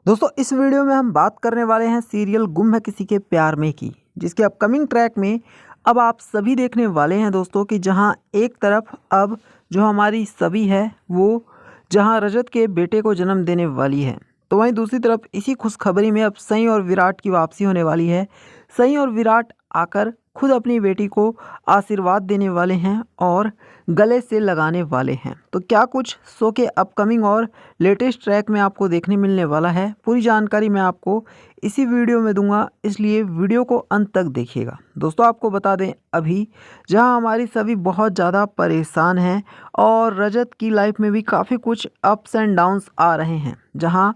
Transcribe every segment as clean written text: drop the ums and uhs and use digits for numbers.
दोस्तों इस वीडियो में हम बात करने वाले हैं सीरियल गुम है किसी के प्यार में की, जिसके अपकमिंग ट्रैक में अब आप सभी देखने वाले हैं दोस्तों कि जहां एक तरफ अब जो हमारी सभी है वो जहां रजत के बेटे को जन्म देने वाली है, तो वहीं दूसरी तरफ इसी खुशखबरी में अब सनी और विराट की वापसी होने वाली है। सनी और विराट आकर खुद अपनी बेटी को आशीर्वाद देने वाले हैं और गले से लगाने वाले हैं। तो क्या कुछ शो के अपकमिंग और लेटेस्ट ट्रैक में आपको देखने मिलने वाला है, पूरी जानकारी मैं आपको इसी वीडियो में दूंगा, इसलिए वीडियो को अंत तक देखिएगा। दोस्तों आपको बता दें अभी जहां हमारी सभी बहुत ज़्यादा परेशान हैं और रजत की लाइफ में भी काफ़ी कुछ अप्स एंड डाउन्स आ रहे हैं, जहां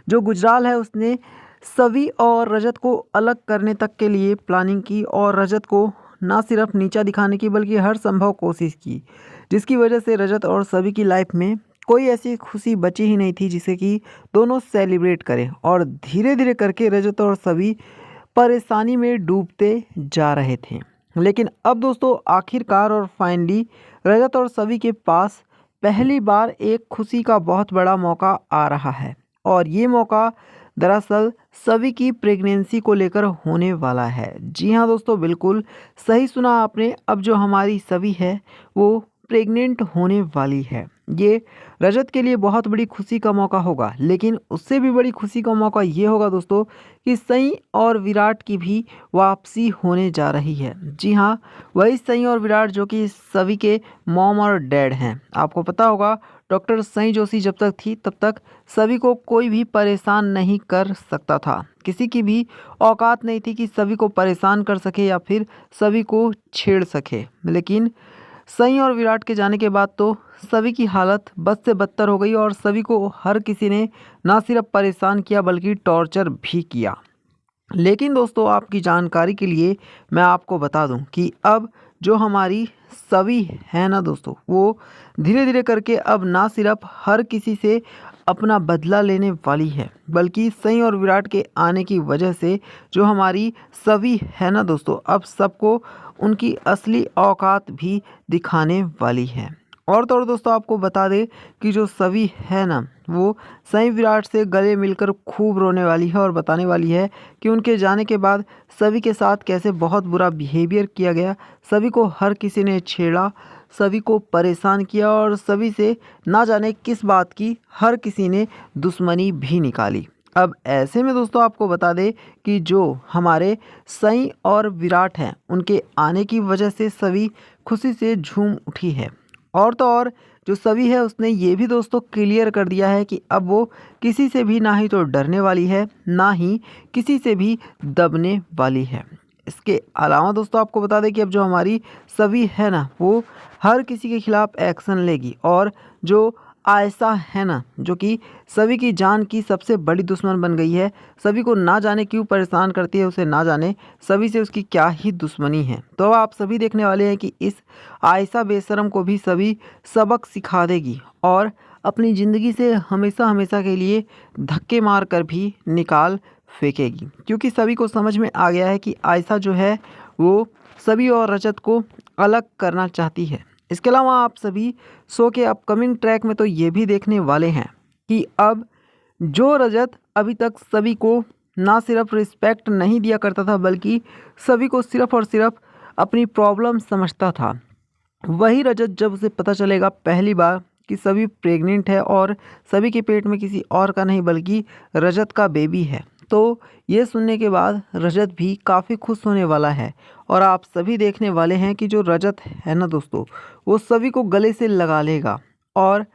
जो गुजराल है उसने सभी और रजत को अलग करने तक के लिए प्लानिंग की और रजत को ना सिर्फ नीचा दिखाने की बल्कि हर संभव कोशिश की, जिसकी वजह से रजत और सभी की लाइफ में कोई ऐसी खुशी बची ही नहीं थी जिसे कि दोनों सेलिब्रेट करें। और धीरे धीरे करके रजत और सभी परेशानी में डूबते जा रहे थे। लेकिन अब दोस्तों आखिरकार और फाइनली रजत और सभी के पास पहली बार एक खुशी का बहुत बड़ा मौका आ रहा है और ये मौका दरअसल सभी की प्रेगनेंसी को लेकर होने वाला है। जी हाँ दोस्तों, बिल्कुल सही सुना आपने। अब जो हमारी सभी है वो प्रेग्नेंट होने वाली है। ये रजत के लिए बहुत बड़ी खुशी का मौका होगा, लेकिन उससे भी बड़ी खुशी का मौका ये होगा दोस्तों कि सनी और विराट की भी वापसी होने जा रही है। जी हाँ, वही सनी और विराट जो कि सभी के मॉम और डैड हैं। आपको पता होगा डॉक्टर सनी जोशी जब तक थी तब तक सभी को कोई भी परेशान नहीं कर सकता था, किसी की भी औकात नहीं थी कि सभी को परेशान कर सके या फिर सभी को छेड़ सके। लेकिन सनी और विराट के जाने के बाद तो सभी की हालत बद से बदतर हो गई और सभी को हर किसी ने ना सिर्फ परेशान किया बल्कि टॉर्चर भी किया। लेकिन दोस्तों आपकी जानकारी के लिए मैं आपको बता दूं कि अब जो हमारी सभी है ना दोस्तों, वो धीरे धीरे करके अब ना सिर्फ हर किसी से अपना बदला लेने वाली है बल्कि सनी और विराट के आने की वजह से जो हमारी सभी है ना दोस्तों, अब सबको उनकी असली औकात भी दिखाने वाली है। और तो और दोस्तों आपको बता दें कि जो सभी है ना वो सनी विराट से गले मिलकर खूब रोने वाली है और बताने वाली है कि उनके जाने के बाद सभी के साथ कैसे बहुत बुरा बिहेवियर किया गया, सभी को हर किसी ने छेड़ा, सभी को परेशान किया और सभी से ना जाने किस बात की हर किसी ने दुश्मनी भी निकाली। अब ऐसे में दोस्तों आपको बता दें कि जो हमारे सनी और विराट हैं उनके आने की वजह से सभी खुशी से झूम उठी है। और तो और जो सभी है उसने ये भी दोस्तों क्लियर कर दिया है कि अब वो किसी से भी ना ही तो डरने वाली है ना ही किसी से भी दबने वाली है। इसके अलावा दोस्तों आपको बता दें कि अब जो हमारी सभी है ना वो हर किसी के खिलाफ एक्शन लेगी और जो आयशा है ना जो कि सभी की जान की सबसे बड़ी दुश्मन बन गई है, सभी को ना जाने क्यों परेशान करती है, उसे ना जाने सभी से उसकी क्या ही दुश्मनी है। तो अब आप सभी देखने वाले हैं कि इस आयशा बेशरम को भी सभी सबक सिखा देगी और अपनी ज़िंदगी से हमेशा हमेशा के लिए धक्के मार कर भी निकाल फेंकेगी, क्योंकि सभी को समझ में आ गया है कि आयशा जो है वो सभी और रजत को अलग करना चाहती है। इसके अलावा आप सभी शो के अपकमिंग ट्रैक में तो ये भी देखने वाले हैं कि अब जो रजत अभी तक सभी को ना सिर्फ रिस्पेक्ट नहीं दिया करता था बल्कि सभी को सिर्फ और सिर्फ अपनी प्रॉब्लम समझता था, वही रजत जब उसे पता चलेगा पहली बार कि सभी प्रेग्नेंट है और सभी के पेट में किसी और का नहीं बल्कि रजत का बेबी है, तो ये सुनने के बाद रजत भी काफ़ी खुश होने वाला है। और आप सभी देखने वाले हैं कि जो रजत है ना दोस्तों वो सभी को गले से लगा लेगा और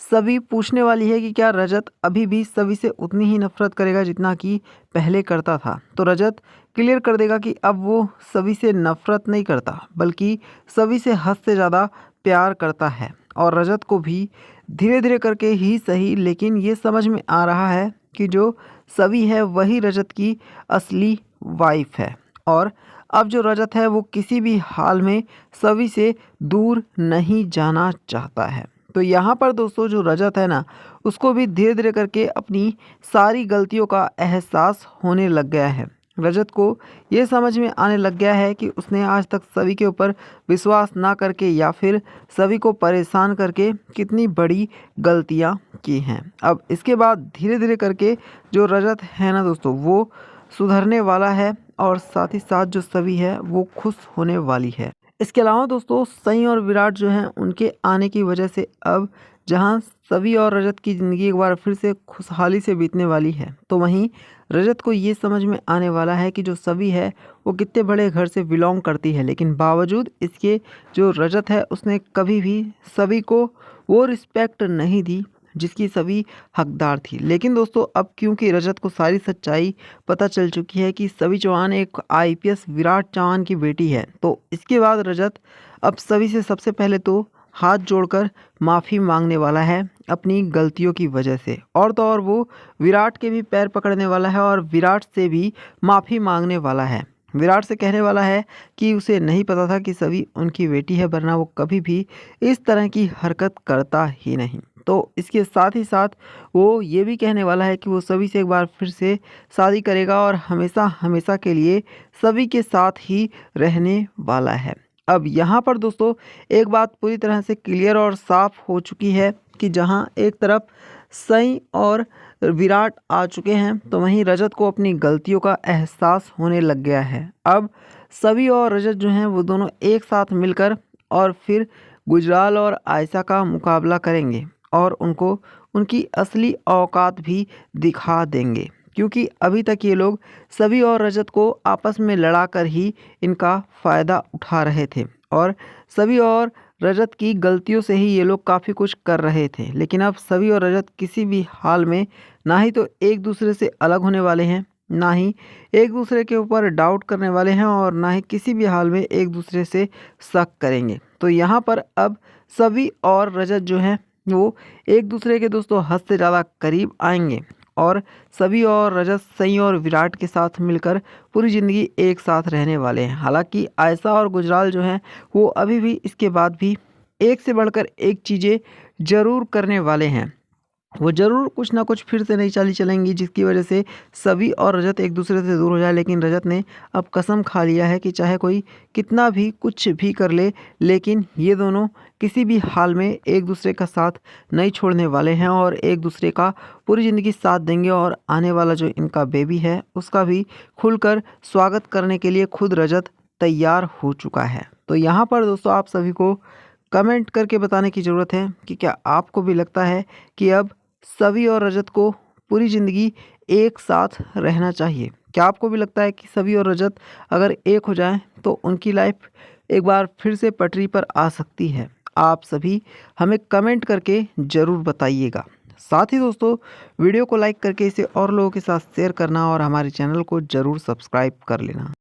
सभी पूछने वाली है कि क्या रजत अभी भी सभी से उतनी ही नफरत करेगा जितना कि पहले करता था। तो रजत क्लियर कर देगा कि अब वो सभी से नफरत नहीं करता बल्कि सभी से हद से ज़्यादा प्यार करता है। और रजत को भी धीरे धीरे करके ही सही लेकिन ये समझ में आ रहा है कि जो सभी है वही रजत की असली वाइफ है और अब जो रजत है वो किसी भी हाल में सभी से दूर नहीं जाना चाहता है। तो यहाँ पर दोस्तों जो रजत है ना उसको भी धीरे धीरे करके अपनी सारी गलतियों का एहसास होने लग गया है। रजत को ये समझ में आने लग गया है कि उसने आज तक सभी के ऊपर विश्वास ना करके या फिर सभी को परेशान करके कितनी बड़ी गलतियां की हैं। अब इसके बाद धीरे धीरे करके जो रजत है ना दोस्तों, वो सुधरने वाला है और साथ ही साथ जो सभी है वो खुश होने वाली है। इसके अलावा दोस्तों सनी और विराट जो हैं उनके आने की वजह से अब जहां सभी और रजत की ज़िंदगी एक बार फिर से खुशहाली से बीतने वाली है, तो वहीं रजत को ये समझ में आने वाला है कि जो सभी है वो कितने बड़े घर से बिलोंग करती है, लेकिन बावजूद इसके जो रजत है उसने कभी भी सभी को वो रिस्पेक्ट नहीं दी जिसकी सभी हकदार थी। लेकिन दोस्तों अब क्योंकि रजत को सारी सच्चाई पता चल चुकी है कि सभी चौहान एक आईपीएस विराट चौहान की बेटी है, तो इसके बाद रजत अब सभी से सबसे पहले तो हाथ जोड़कर माफ़ी मांगने वाला है अपनी गलतियों की वजह से, और तो और वो विराट के भी पैर पकड़ने वाला है और विराट से भी माफ़ी मांगने वाला है। विराट से कहने वाला है कि उसे नहीं पता था कि सभी उनकी बेटी है, वरना वो कभी भी इस तरह की हरकत करता ही नहीं। तो इसके साथ ही साथ वो ये भी कहने वाला है कि वो सभी से एक बार फिर से शादी करेगा और हमेशा हमेशा के लिए सभी के साथ ही रहने वाला है। अब यहाँ पर दोस्तों एक बात पूरी तरह से क्लियर और साफ हो चुकी है कि जहाँ एक तरफ सनी और विराट आ चुके हैं, तो वहीं रजत को अपनी गलतियों का एहसास होने लग गया है। अब सभी और रजत जो हैं वो दोनों एक साथ मिलकर और फिर गुजराल और आयशा का मुकाबला करेंगे और उनको उनकी असली औकात भी दिखा देंगे, क्योंकि अभी तक ये लोग सभी और रजत को आपस में लड़ाकर ही इनका फ़ायदा उठा रहे थे और सभी और रजत की गलतियों से ही ये लोग काफ़ी कुछ कर रहे थे। लेकिन अब सभी और रजत किसी भी हाल में ना ही तो एक दूसरे से अलग होने वाले हैं, ना ही एक दूसरे के ऊपर डाउट करने वाले हैं और ना ही किसी भी हाल में एक दूसरे से शक करेंगे। तो यहाँ पर अब सभी और रजत जो हैं वो एक दूसरे के दोस्तों हद से ज़्यादा करीब आएंगे और सभी और रजत सनी और विराट के साथ मिलकर पूरी ज़िंदगी एक साथ रहने वाले हैं। हालांकि आयशा और गुजराल जो हैं वो अभी भी इसके बाद भी एक से बढ़कर एक चीज़ें ज़रूर करने वाले हैं। वो ज़रूर कुछ ना कुछ फिर से नई चालें चलेंगी जिसकी वजह से सभी और रजत एक दूसरे से दूर हो जाए। लेकिन रजत ने अब कसम खा लिया है कि चाहे कोई कितना भी कुछ भी कर ले, लेकिन ये दोनों किसी भी हाल में एक दूसरे का साथ नहीं छोड़ने वाले हैं और एक दूसरे का पूरी ज़िंदगी साथ देंगे और आने वाला जो इनका बेबी है उसका भी खुलकर स्वागत करने के लिए खुद रजत तैयार हो चुका है। तो यहाँ पर दोस्तों आप सभी को कमेंट करके बताने की ज़रूरत है कि क्या आपको भी लगता है कि अब सभी और रजत को पूरी ज़िंदगी एक साथ रहना चाहिए? क्या आपको भी लगता है कि सभी और रजत अगर एक हो जाएं तो उनकी लाइफ एक बार फिर से पटरी पर आ सकती है? आप सभी हमें कमेंट करके ज़रूर बताइएगा। साथ ही दोस्तों वीडियो को लाइक करके इसे और लोगों के साथ शेयर करना और हमारे चैनल को ज़रूर सब्सक्राइब कर लेना।